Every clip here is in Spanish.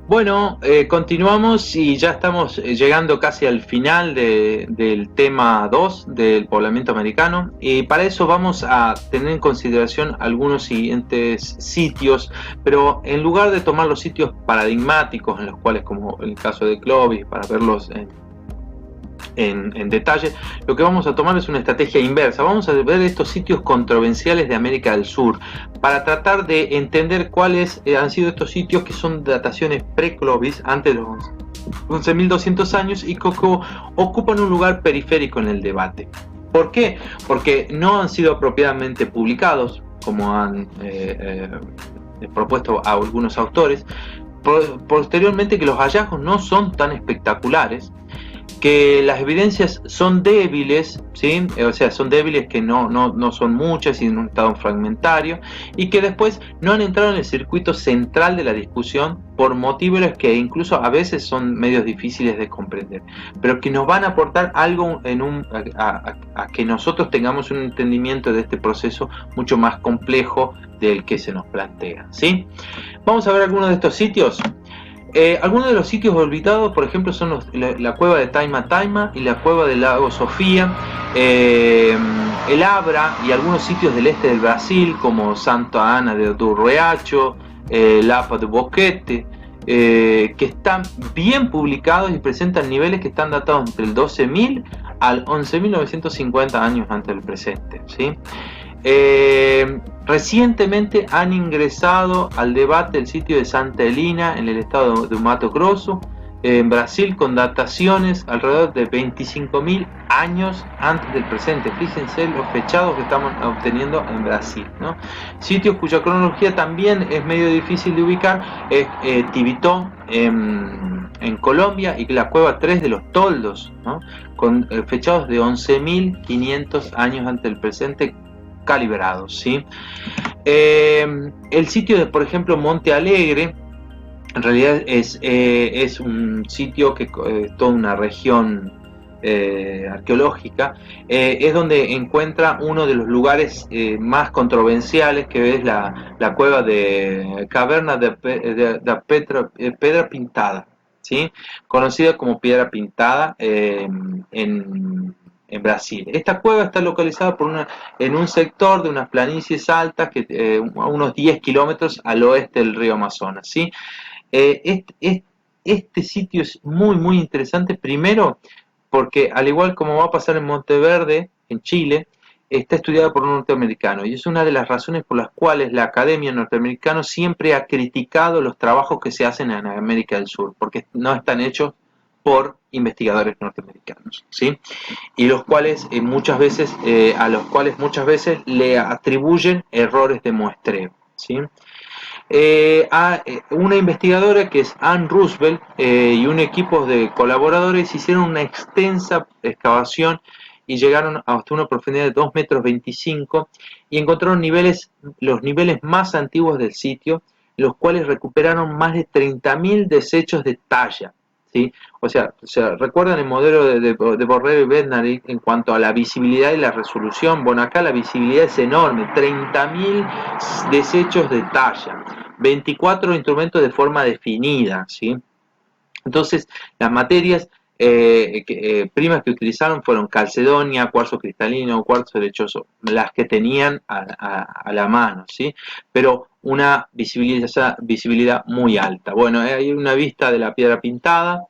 Bueno, continuamos y ya estamos llegando casi al final del tema 2 del poblamiento americano, y para eso vamos a tener en consideración algunos siguientes sitios, pero en lugar de tomar los sitios paradigmáticos en los cuales, como el caso de Clovis, para verlos en detalle, lo que vamos a tomar es una estrategia inversa. Vamos a ver estos sitios controversiales de América del Sur para tratar de entender cuáles han sido estos sitios que son dataciones pre-Clovis, antes de los 11.200 años, y que ocupan un lugar periférico en el debate. ¿Por qué? Porque no han sido apropiadamente publicados, como han propuesto a algunos autores. Posteriormente, que los hallazgos no son tan espectaculares, que las evidencias son débiles, ¿sí? O sea, son débiles, que no son muchas y en un estado fragmentario, y que después no han entrado en el circuito central de la discusión por motivos que incluso a veces son medios difíciles de comprender, pero que nos van a aportar algo a que nosotros tengamos un entendimiento de este proceso mucho más complejo del que se nos plantea, ¿sí? Vamos a ver algunos de estos sitios. Algunos de los sitios olvidados, por ejemplo, son la cueva de Taima Taima y la cueva del lago Sofía, el Abra y algunos sitios del este del Brasil, como Santa Ana de do Riacho, Lapa de Boquete, que están bien publicados y presentan niveles que están datados entre el 12.000 al 11.950 años antes del presente, ¿sí? Recientemente han ingresado al debate el sitio de Santa Elina en el estado de Mato Grosso, en Brasil, con dataciones alrededor de 25.000 años antes del presente. Fíjense los fechados que estamos obteniendo en Brasil, ¿no? Sitios cuya cronología también es medio difícil de ubicar es Tibitó en Colombia, y la cueva 3 de los Toldos, ¿no? Con fechados de 11.500 años antes del presente, calibrados, ¿sí? El sitio de, por ejemplo, Monte Alegre, en realidad es un sitio que es toda una región arqueológica, es donde encuentra uno de los lugares más controversiales, que es la cueva de Caverna de Pedra Pintada, ¿sí? Conocida como Piedra Pintada en Brasil. Esta cueva está localizada en un sector de unas planicies altas, a unos 10 kilómetros al oeste del río Amazonas, ¿sí? Este sitio es muy interesante, primero porque, al igual como va a pasar en Monteverde, en Chile, está estudiado por un norteamericano, y es una de las razones por las cuales la Academia Norteamericana siempre ha criticado los trabajos que se hacen en América del Sur, porque no están hechos por investigadores norteamericanos, ¿sí? Y los cuales a los cuales muchas veces le atribuyen errores de muestreo, ¿sí? A una investigadora, que es Anne Roosevelt, y un equipo de colaboradores hicieron una extensa excavación y llegaron hasta una profundidad de 2,25 metros, y encontraron los niveles más antiguos del sitio, los cuales recuperaron más de 30.000 desechos de talla, ¿sí? O sea, recuerdan el modelo de Borrell y Bednarik en cuanto a la visibilidad y la resolución. Bueno, acá la visibilidad es enorme, 30.000 desechos de talla, 24 instrumentos de forma definida, ¿sí? Entonces, las materias primas que utilizaron fueron calcedonia, cuarzo cristalino, cuarzo lechoso, las que tenían a la mano, ¿sí? Pero una visibilidad muy alta. Bueno, hay una vista de la piedra pintada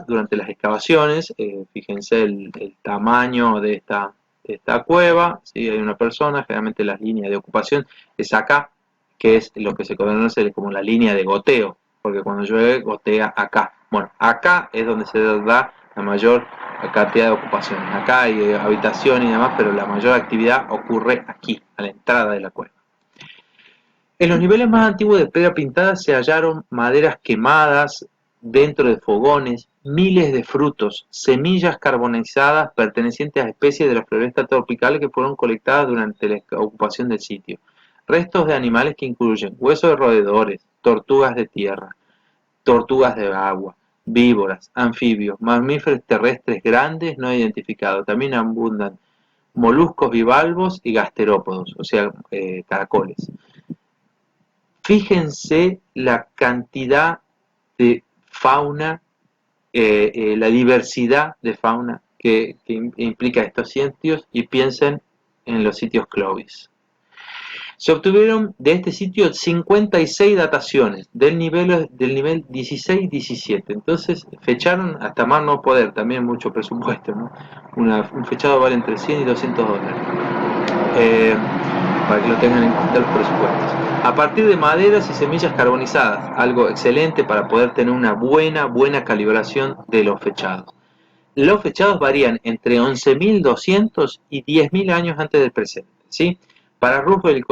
durante las excavaciones. Fíjense el tamaño de esta cueva, ¿sí? Hay una persona, generalmente la línea de ocupación es acá, que es lo que se conoce como la línea de goteo, porque cuando llueve gotea acá. Bueno, acá es donde se da la mayor cantidad de ocupación. Acá hay habitación y demás, pero la mayor actividad ocurre aquí, a la entrada de la cueva. En los niveles más antiguos de piedra pintada se hallaron maderas quemadas dentro de fogones, miles de frutos, semillas carbonizadas pertenecientes a especies de la floresta tropical que fueron colectadas durante la ocupación del sitio, restos de animales que incluyen huesos de roedores, tortugas de tierra, tortugas de agua, víboras, anfibios, mamíferos terrestres grandes no identificados. También abundan moluscos bivalvos y gasterópodos, o sea, caracoles. Fíjense la cantidad de fauna, la diversidad de fauna que implica estos sitios, y piensen en los sitios Clovis. Se obtuvieron de este sitio 56 dataciones del nivel 16-17. Entonces fecharon hasta más no poder, también mucho presupuesto, ¿no? Un fechado vale entre 100 y 200 dólares. Para que lo tengan en cuenta los presupuestos. A partir de maderas y semillas carbonizadas, algo excelente para poder tener una buena calibración de los fechados. Los fechados varían entre 11.200 y 10.000 años antes del presente, ¿sí? Para Russell y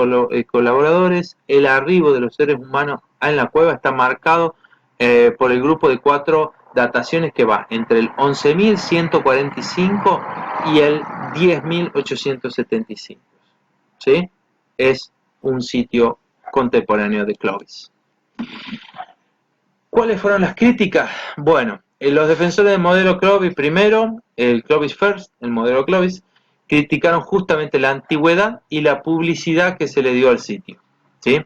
colaboradores, el arribo de los seres humanos en la cueva está marcado por el grupo de 4 dataciones que va entre el 11.145 y el 10.875, ¿sí? Es un sitio contemporáneo de Clovis. ¿Cuáles fueron las críticas? Bueno, los defensores del modelo Clovis primero, el Clovis First, el modelo Clovis, criticaron justamente la antigüedad y la publicidad que se le dio al sitio, ¿sí?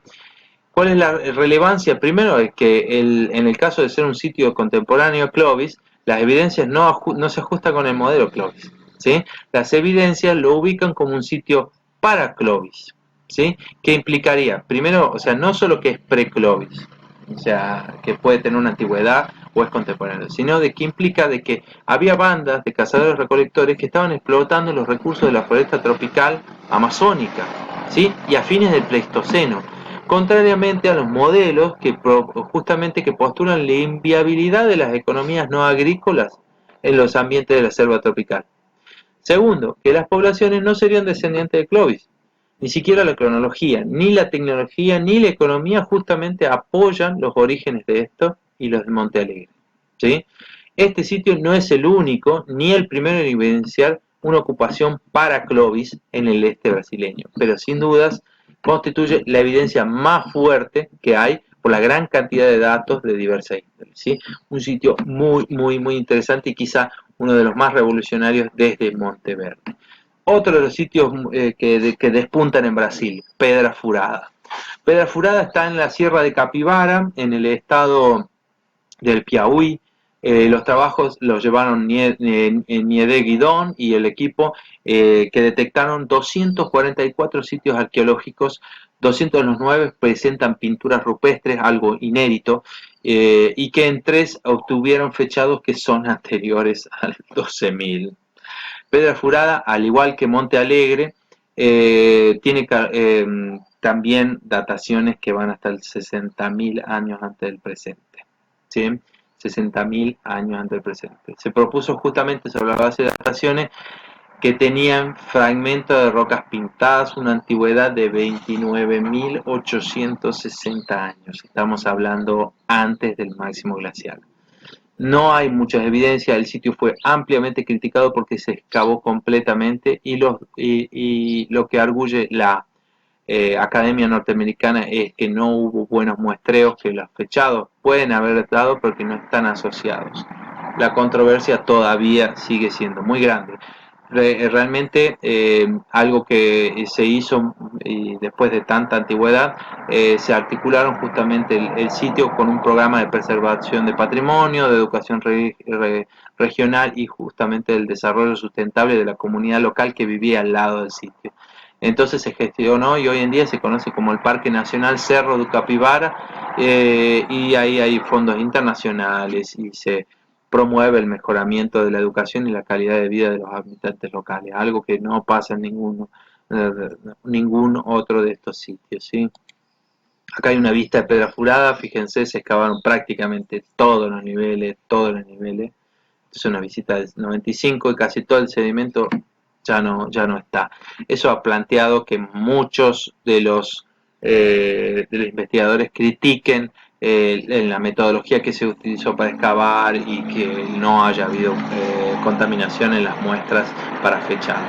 ¿Cuál es la relevancia? Primero es que en el caso de ser un sitio contemporáneo Clovis, las evidencias no se ajustan con el modelo Clovis, ¿sí? Las evidencias lo ubican como un sitio para Clovis, ¿sí? ¿Qué implicaría? Primero, o sea, no solo que es pre-Clovis, o sea, que puede tener una antigüedad o es contemporáneo, sino de que implica de que había bandas de cazadores recolectores que estaban explotando los recursos de la floresta tropical amazónica, ¿sí? Y a fines del Pleistoceno, contrariamente a los modelos que justamente que postulan la inviabilidad de las economías no agrícolas en los ambientes de la selva tropical. Segundo, que las poblaciones no serían descendientes de Clovis. Ni siquiera la cronología, ni la tecnología, ni la economía justamente apoyan los orígenes de esto y los de Monte Alegre, ¿sí? Este sitio no es el único, ni el primero en evidenciar una ocupación para Clovis en el este brasileño, pero sin dudas constituye la evidencia más fuerte que hay por la gran cantidad de datos de diversa índole, ¿sí? Un sitio muy interesante y quizá uno de los más revolucionarios desde Monteverde. Otro de los sitios que despuntan en Brasil, Pedra Furada. Pedra Furada está en la Sierra de Capibara, en el estado del Piauí. Los trabajos los llevaron Niede Guidón y el equipo, que detectaron 244 sitios arqueológicos. 200 de los 9 presentan pinturas rupestres, algo inédito, y que en 3 obtuvieron fechados que son anteriores al 12.000. Pedra Furada, al igual que Monte Alegre, tiene también dataciones que van hasta el 60.000 años antes del presente, ¿sí? 60.000 años antes del presente. Se propuso justamente sobre la base de dataciones que tenían fragmentos de rocas pintadas, una antigüedad de 29.860 años. Estamos hablando antes del máximo glacial. No hay muchas evidencias, el sitio fue ampliamente criticado porque se excavó completamente y lo que arguye la Academia Norteamericana es que no hubo buenos muestreos, que los fechados pueden haber dado pero que no están asociados. La controversia todavía sigue siendo muy grande. Realmente algo que se hizo después de tanta antigüedad, se articularon justamente el sitio con un programa de preservación de patrimonio, de educación regional y justamente el desarrollo sustentable de la comunidad local que vivía al lado del sitio. Entonces se gestionó y hoy en día se conoce como el Parque Nacional Cerro do Capibara, y ahí hay fondos internacionales y se promueve el mejoramiento de la educación y la calidad de vida de los habitantes locales, algo que no pasa en ningún otro de estos sitios, ¿sí? Acá hay una vista de Pedra Furada, fíjense, se excavaron prácticamente todos los niveles. Es una visita del 95 y casi todo el sedimento ya no está. Eso ha planteado que muchos de los investigadores critiquen la metodología que se utilizó para excavar y que no haya habido contaminación en las muestras para fechar.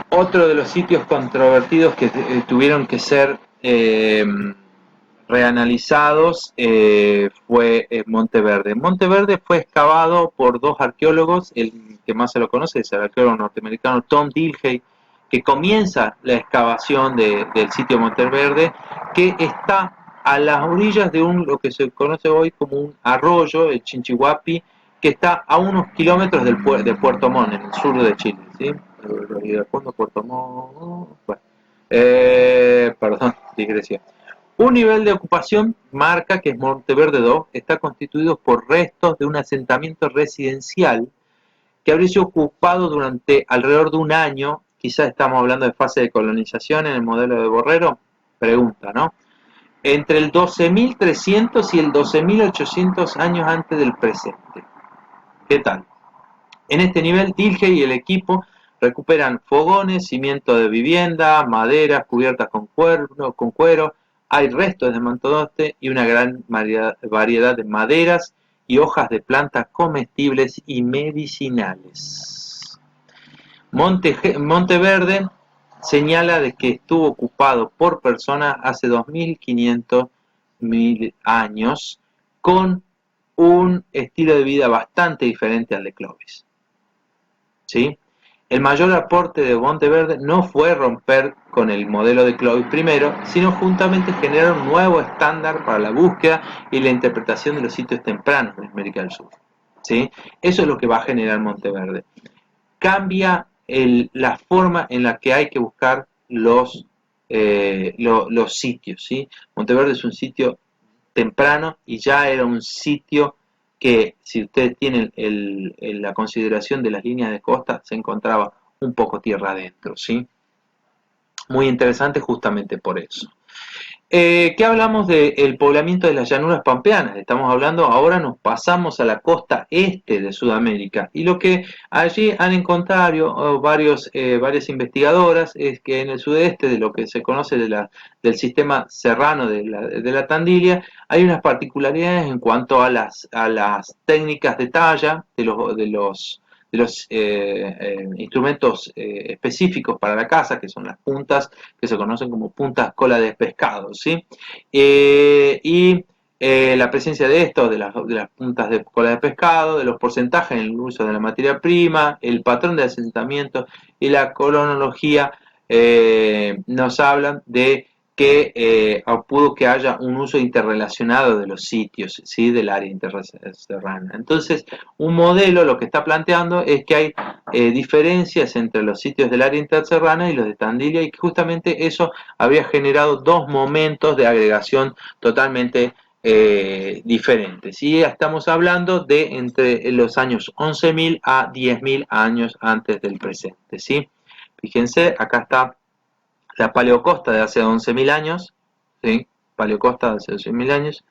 Otro de los sitios controvertidos que tuvieron que ser reanalizados fue Monteverde. Monteverde fue excavado por dos arqueólogos, el que más se lo conoce es el arqueólogo norteamericano Tom Dilhey, que comienza la excavación del sitio Monteverde, que está a las orillas de lo que se conoce hoy como un arroyo, el Chinchihuapi, que está a unos kilómetros de Puerto Montt, en el sur de Chile, ¿sí? Puerto Montt, bueno, perdón, digresión. Un nivel de ocupación marca que Monteverde 2 está constituido por restos de un asentamiento residencial que habría sido ocupado durante alrededor de un año. Quizás estamos hablando de fase de colonización en el modelo de Borrero. Pregunta, ¿no? Entre el 12.300 y el 12.800 años antes del presente. ¿Qué tal? En este nivel, Dilge y el equipo recuperan fogones, cimientos de vivienda, maderas cubiertas con cuero, hay restos de mastodonte y una gran variedad de maderas y hojas de plantas comestibles y medicinales. Monteverde señala de que estuvo ocupado por personas hace 2.500 años con un estilo de vida bastante diferente al de Clovis. ¿Sí? El mayor aporte de Monteverde no fue romper con el modelo de Clovis I, sino juntamente generar un nuevo estándar para la búsqueda y la interpretación de los sitios tempranos de América del Sur. ¿Sí? Eso es lo que va a generar Monteverde. Cambia la forma en la que hay que buscar los sitios. ¿Sí? Monteverde es un sitio temprano y ya era un sitio que, si ustedes tienen la consideración de las líneas de costa, se encontraba un poco tierra adentro, ¿sí? Muy interesante justamente por eso. ¿Qué hablamos del poblamiento de las llanuras pampeanas? Estamos hablando, ahora nos pasamos a la costa este de Sudamérica, y lo que allí han encontrado varias investigadoras es que en el sudeste de lo que se conoce del sistema serrano de la Tandilia hay unas particularidades en cuanto a las técnicas de talla de los instrumentos específicos para la caza, que son las puntas, que se conocen como puntas cola de pescado, ¿sí? La presencia de esto, de las puntas de cola de pescado, de los porcentajes en el uso de la materia prima, el patrón de asentamiento y la cronología nos hablan de que pudo que haya un uso interrelacionado de los sitios, ¿sí? Del área interserrana. Entonces, un modelo lo que está planteando es que hay diferencias entre los sitios del área interserrana y los de Tandilia, y que justamente eso habría generado dos momentos de agregación totalmente diferentes. Y estamos hablando de entre los años 11.000 a 10.000 años antes del presente, ¿sí? Fíjense, acá está la paleocosta de hace 11.000 años, ¿sí? Paleocosta de hace 11.000 años,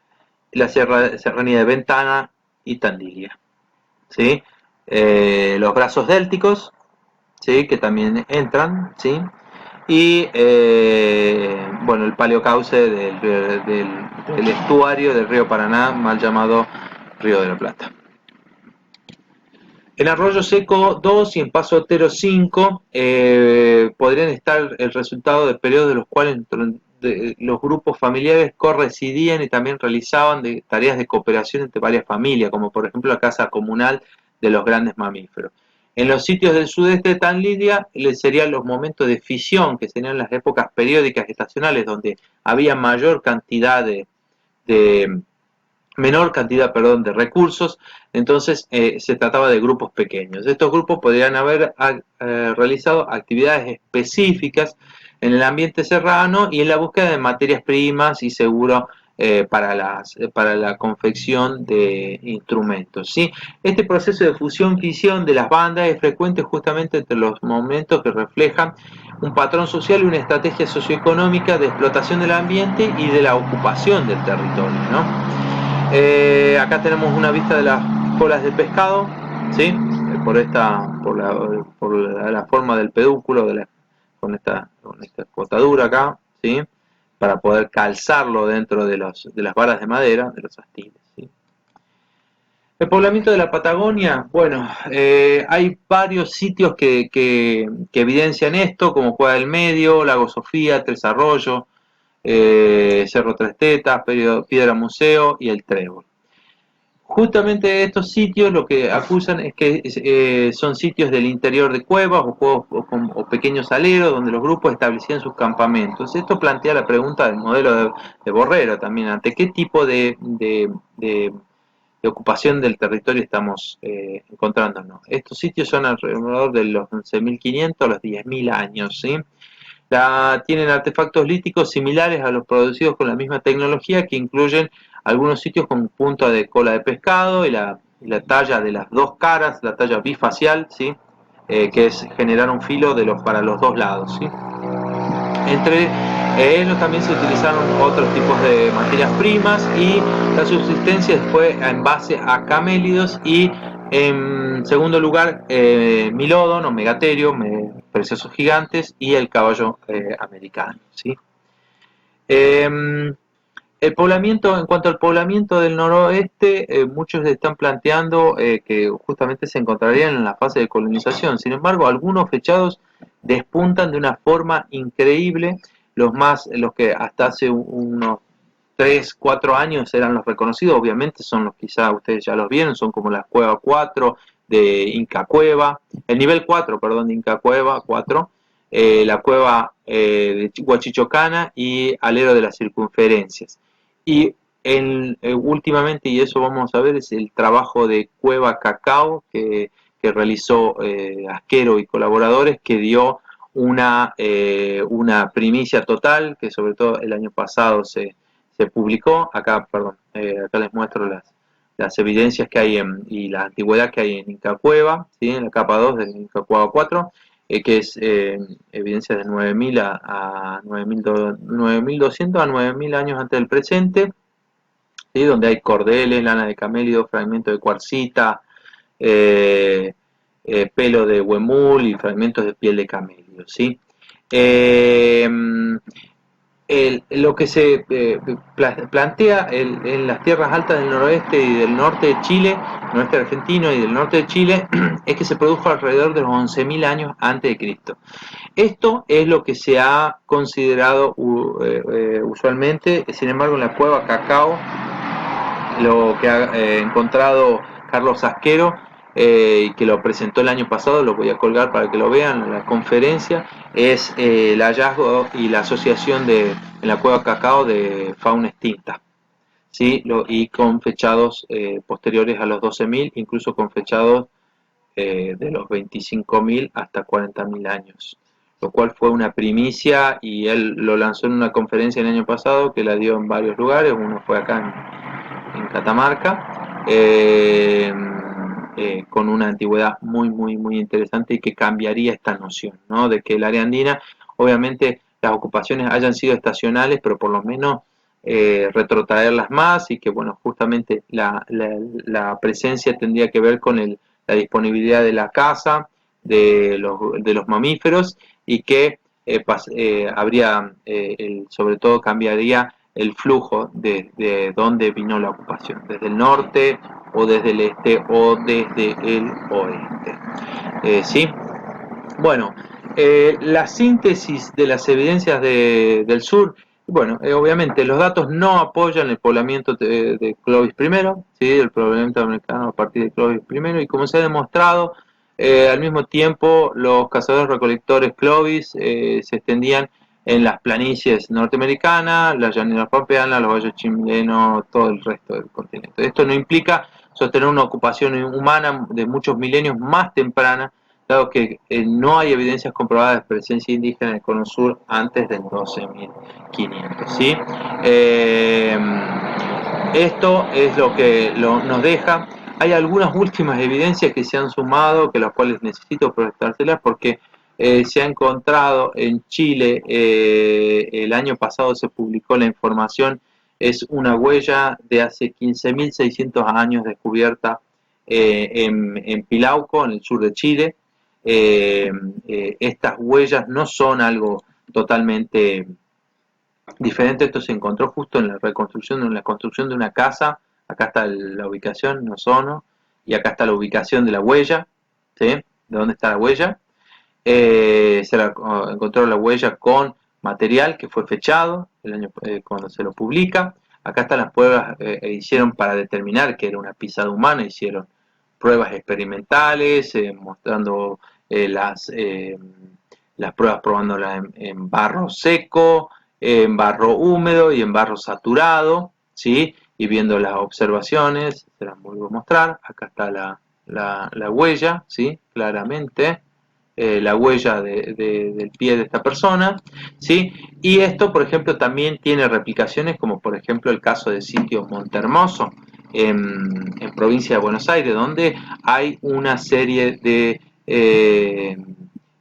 y la serranía de Ventana y Tandilia, ¿sí? Los brazos délticos, ¿sí? Que también entran, ¿sí? Y bueno, el paleocauce del estuario del río Paraná, mal llamado Río de la Plata. En Arroyo Seco 2 y en Paso Otero 5 podrían estar el resultado de periodos de los cuales los grupos familiares corresidían y también realizaban tareas de cooperación entre varias familias, como por ejemplo la casa comunal de los grandes mamíferos. En los sitios del sudeste de Tandilia serían los momentos de fisión, que serían las épocas periódicas estacionales, donde había menor cantidad, perdón, de recursos. Entonces se trataba de grupos pequeños. Estos grupos podrían haber realizado actividades específicas en el ambiente serrano y en la búsqueda de materias primas y seguro para la confección de instrumentos, ¿sí? Este proceso de fusión-fisión de las bandas es frecuente justamente entre los momentos que reflejan un patrón social y una estrategia socioeconómica de explotación del ambiente y de la ocupación del territorio, ¿no? Acá tenemos una vista de las colas de pescado, ¿sí? Por la forma del pedúnculo, con esta escotadura acá, ¿sí? Para poder calzarlo dentro de las varas de madera, de los astiles, ¿sí? El poblamiento de la Patagonia, bueno, hay varios sitios que evidencian esto, como Cueva del Medio, Lago Sofía, Tres Arroyos, Cerro Tres Tetas, Piedra Museo y el Trébol. Justamente estos sitios lo que acusan es que son sitios del interior de cuevas o pequeños aleros donde los grupos establecían sus campamentos. Esto plantea la pregunta del modelo de Borrero también, ante qué tipo de ocupación del territorio estamos encontrándonos. Estos sitios son alrededor de los 11.500 a los 10.000 años, ¿sí? Tienen artefactos líticos similares a los producidos con la misma tecnología, que incluyen algunos sitios con punta de cola de pescado y la talla de las dos caras, la talla bifacial, ¿sí? Que es generar un filo para los dos lados, ¿sí? Entre ellos también se utilizaron otros tipos de materias primas, y la subsistencia fue en base a camélidos y, en segundo lugar, milodon o megaterio, preciosos gigantes, y el caballo americano, ¿sí? El poblamiento, en cuanto al poblamiento del noroeste, muchos están planteando que justamente se encontrarían en la fase de colonización. Sin embargo, algunos fechados despuntan de una forma increíble. Los que hasta hace unos 3 4 años eran los reconocidos, obviamente son los, quizá ustedes ya los vieron, son como la Cueva 4 de Inca Cueva, el nivel 4, perdón, de Inca Cueva 4, la Cueva de Huachichocana y Alero de las Circunferencias. Y últimamente, y eso vamos a ver, es el trabajo de Cueva Cacao que realizó Asquero y colaboradores, que dio una primicia total, que sobre todo el año pasado se publicó. Acá, perdón, acá les muestro las evidencias que hay y la antigüedad que hay en Inca Cueva, ¿sí? En la capa 2 del Inca Cueva 4, que es evidencia de 9.000 a 9.200 a 9.000 años antes del presente, ¿sí? Donde hay cordeles, lana de camelio, fragmentos de cuarcita, eh, pelo de huemul y fragmentos de piel de camello, ¿sí? Eh, lo que se plantea en las tierras altas del noroeste y del norte de Chile, noroeste argentino y del norte de Chile, es que se produjo alrededor de los 11.000 años antes de Cristo. Esto es lo que se ha considerado usualmente. Sin embargo, en la cueva Cacao, lo que ha encontrado Carlos Asquero, y que lo presentó el año pasado, lo voy a colgar para que lo vean en la conferencia, es el hallazgo y la asociación en la cueva Cacao de fauna extinta, ¿sí? Y con fechados posteriores a los 12.000, incluso con fechados de los 25.000 hasta 40.000 años, lo cual fue una primicia, y él lo lanzó en una conferencia el año pasado que la dio en varios lugares. Uno fue acá en Catamarca, con una antigüedad muy, muy, muy interesante, y que cambiaría esta noción, ¿no? De que el área andina, obviamente, las ocupaciones hayan sido estacionales, pero por lo menos retrotraerlas más, y que, bueno, justamente la presencia tendría que ver con la disponibilidad de la caza, de los mamíferos, y que habría, sobre todo cambiaría el flujo de dónde vino la ocupación, desde el norte o desde el este o desde el oeste. ¿Sí? Bueno, la síntesis de las evidencias del sur. Bueno, obviamente los datos no apoyan el poblamiento de Clovis I, ¿sí? El poblamiento americano a partir de Clovis I, y como se ha demostrado, al mismo tiempo los cazadores recolectores Clovis se extendían en las planicies norteamericanas, las llanuras pampeanas, los valles chilenos, todo el resto del continente. Esto no implica sostener una ocupación humana de muchos milenios más temprana, dado que no hay evidencias comprobadas de presencia indígena en el Cono Sur antes del 12.500, ¿sí? Esto es lo que nos deja. Hay algunas últimas evidencias que se han sumado, que las cuales necesito presentárselas, porque se ha encontrado en Chile, el año pasado se publicó la información, es una huella de hace 15.600 años descubierta en Pilauco, en el sur de Chile. Estas huellas no son algo totalmente diferente. Esto se encontró justo en la construcción de una casa. Acá está la ubicación, no Ozono, y acá está la ubicación de la huella, ¿sí? De dónde está la huella. Encontró la huella con material que fue fechado el año cuando se lo publica. Acá están las pruebas, hicieron para determinar que era una pisada humana, hicieron pruebas experimentales, mostrando las pruebas probándolas en barro seco, en barro húmedo y en barro saturado, ¿sí? Y viendo las observaciones, se las vuelvo a mostrar, acá está la huella, ¿sí? Claramente, la huella del pie de esta persona, ¿sí? Y esto, por ejemplo, también tiene replicaciones, como por ejemplo el caso del sitio Montehermoso, en provincia de Buenos Aires, donde hay una serie de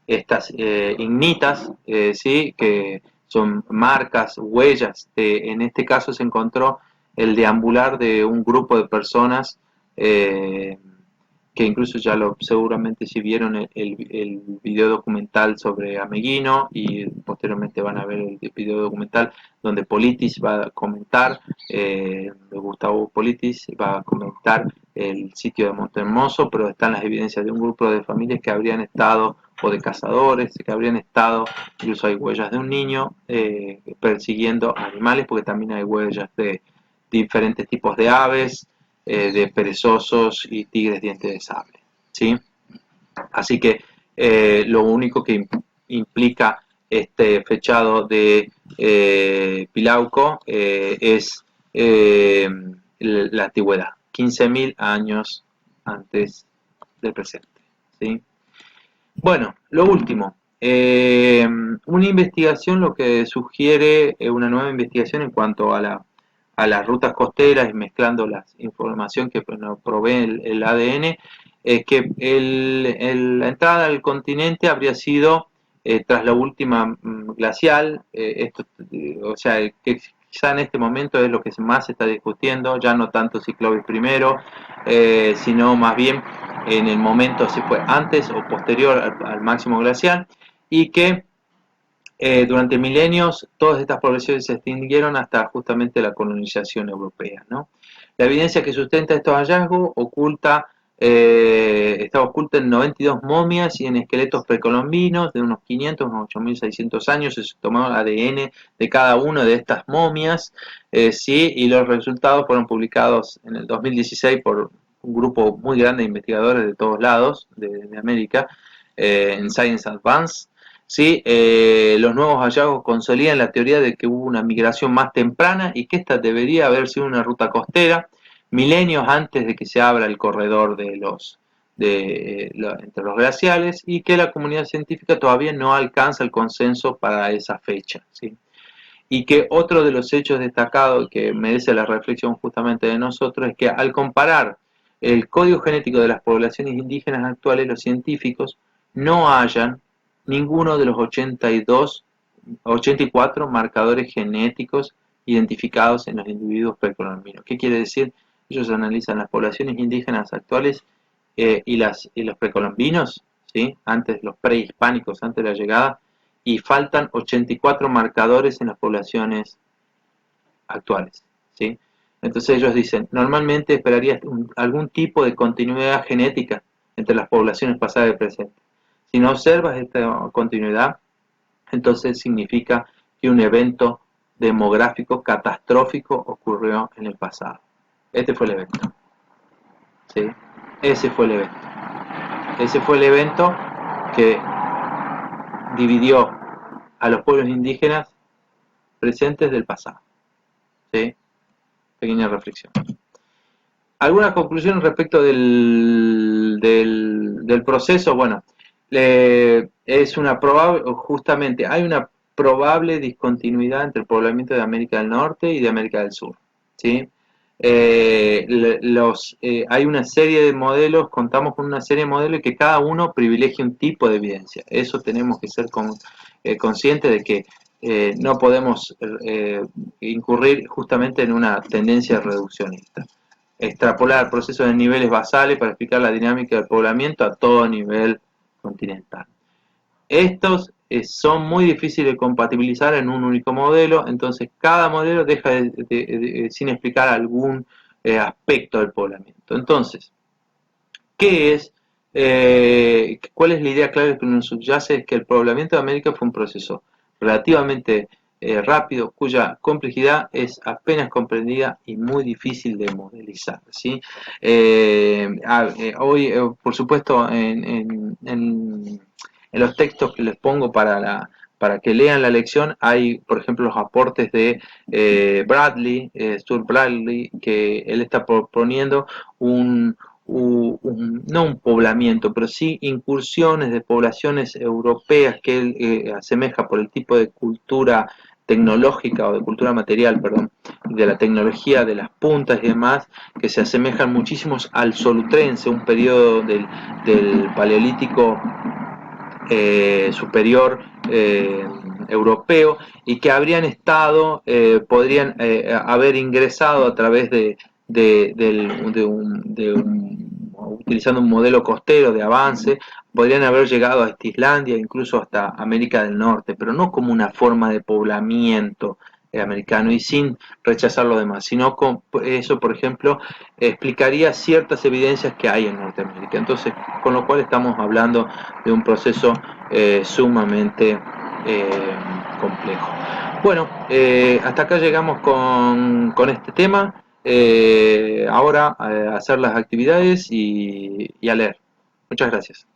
estas ignitas, ¿sí? Que son marcas, huellas. En este caso se encontró el deambular de un grupo de personas que incluso ya seguramente si vieron el video documental sobre Ameguino y posteriormente van a ver el video documental donde Politis va a comentar, Gustavo Politis va a comentar el sitio de Montehermoso, pero están las evidencias de un grupo de familias que habrían estado, o de cazadores, que habrían estado, incluso hay huellas de un niño persiguiendo animales, porque también hay huellas de diferentes tipos de aves, de perezosos y tigres dientes de sable, ¿sí? Así que lo único que implica este fechado de Pilauco es la antigüedad, 15.000 años antes del presente, ¿sí? Bueno, lo último, una investigación lo que sugiere una nueva investigación en cuanto a las rutas costeras y mezclando la información que nos provee el ADN, es que la entrada al continente habría sido tras la última glacial, o sea, que quizá en este momento es lo que más se está discutiendo, ya no tanto Ciclovis primero, sino más bien en el momento si fue antes o posterior al máximo glacial, y que durante milenios todas estas poblaciones se extinguieron hasta justamente la colonización europea, ¿no? La evidencia que sustenta estos hallazgos está oculta en 92 momias y en esqueletos precolombinos de unos 500, unos 8.600 años. Se tomó ADN de cada una de estas momias, sí, y los resultados fueron publicados en el 2016 por un grupo muy grande de investigadores de todos lados de América, en Science Advance. ¿Sí? Los nuevos hallazgos consolidan la teoría de que hubo una migración más temprana y que esta debería haber sido una ruta costera, milenios antes de que se abra el corredor entre los glaciales, y que la comunidad científica todavía no alcanza el consenso para esa fecha, ¿sí? Y que otro de los hechos destacados que merece la reflexión justamente de nosotros es que al comparar el código genético de las poblaciones indígenas actuales, los científicos no hallan ninguno de los 84 marcadores genéticos identificados en los individuos precolombinos. ¿Qué quiere decir? Ellos analizan las poblaciones indígenas actuales y los precolombinos, ¿sí? Antes los prehispánicos, antes de la llegada, y faltan 84 marcadores en las poblaciones actuales, ¿sí? Entonces ellos dicen, normalmente esperarías algún tipo de continuidad genética entre las poblaciones pasadas y presentes. Si no observas esta continuidad, entonces significa que un evento demográfico catastrófico ocurrió en el pasado. Este fue el evento, ¿sí? Ese fue el evento. Ese fue el evento que dividió a los pueblos indígenas presentes del pasado, ¿sí? Pequeña reflexión. ¿Alguna conclusión respecto del proceso? Bueno, es una probable, justamente hay una probable discontinuidad entre el poblamiento de América del Norte y de América del Sur, ¿sí? Hay una serie de modelos, contamos con una serie de modelos que cada uno privilegia un tipo de evidencia. Eso tenemos que ser conscientes de que no podemos incurrir justamente en una tendencia reduccionista. Extrapolar procesos de niveles basales para explicar la dinámica del poblamiento a todo nivel continental. Estos son muy difíciles de compatibilizar en un único modelo, entonces cada modelo deja sin explicar algún aspecto del poblamiento. Entonces, ¿qué es? ¿Cuál es la idea clave que nos subyace? Es que el poblamiento de América fue un proceso relativamente rápido, cuya complejidad es apenas comprendida y muy difícil de modelizar, ¿sí? Hoy, por supuesto, en los textos que les pongo para que lean la lección, hay, por ejemplo, los aportes de Bradley, Stuart Bradley, que él está proponiendo un, no un poblamiento, pero sí incursiones de poblaciones europeas que él asemeja por el tipo de cultura tecnológica o de cultura material, perdón, de la tecnología de las puntas y demás, que se asemejan muchísimos al Solutrense, un periodo del Paleolítico superior europeo, y que habrían estado, podrían haber ingresado a través utilizando un modelo costero de avance, podrían haber llegado a esta Islandia, incluso hasta América del Norte, pero no como una forma de poblamiento americano, y sin rechazar lo demás, sino con eso, por ejemplo, explicaría ciertas evidencias que hay en Norteamérica. Entonces, con lo cual estamos hablando de un proceso sumamente complejo. Bueno, hasta acá llegamos con este tema. Ahora a hacer las actividades y a leer. Muchas gracias.